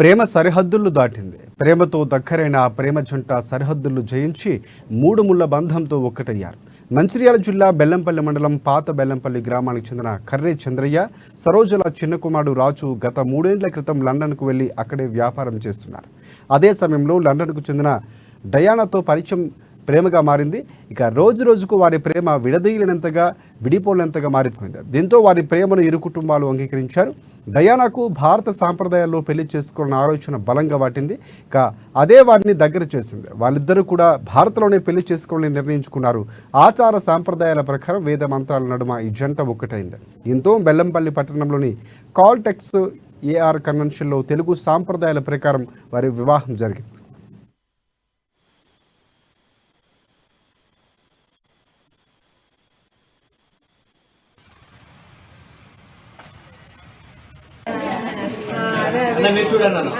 ప్రేమ సరిహద్దులు దాటింది. ప్రేమతో దగ్గరైన ఆ ప్రేమ జంట సరిహద్దులు జయించి మూడు ముళ్ల బంధంతో ఒక్కటయ్యారు. మంచిర్యాల జిల్లా బెల్లంపల్లి మండలం పాత బెల్లంపల్లి గ్రామానికి చెందిన కర్రే చంద్రయ్య, సరోజల చిన్న కుమారుడు రాజు గత 3 ఏళ్ల క్రితం లండన్కు వెళ్లి అక్కడే వ్యాపారం చేస్తున్నారు. అదే సమయంలో లండన్కు చెందిన డయానాతో పరిచయం ప్రేమగా మారింది. ఇక రోజు రోజుకు వారి ప్రేమ విడదీయలేనంతగా విడిపోలేనంతగా మారిపోయింది. దీంతో వారి ప్రేమను ఇరు కుటుంబాలు అంగీకరించారు. డయానాకు భారత సాంప్రదాయాల్లో పెళ్లి చేసుకోవాలన్న ఆలోచన బలంగా వాటింది. ఇక అదే వారిని దగ్గర చేసింది. వాళ్ళిద్దరూ కూడా భారత్లోనే పెళ్లి చేసుకోవాలని నిర్ణయించుకున్నారు. ఆచార సాంప్రదాయాల ప్రకారం వేద మంత్రాల నడుమ ఈ జంట ఒక్కటైంది. దీంతో బెల్లంపల్లి పట్టణంలోని కాల్టెక్స్ ఏఆర్ కన్వెన్షన్లో తెలుగు సాంప్రదాయాల ప్రకారం వారి వివాహం జరిగింది. అన్న మీరు చూడండి అన్న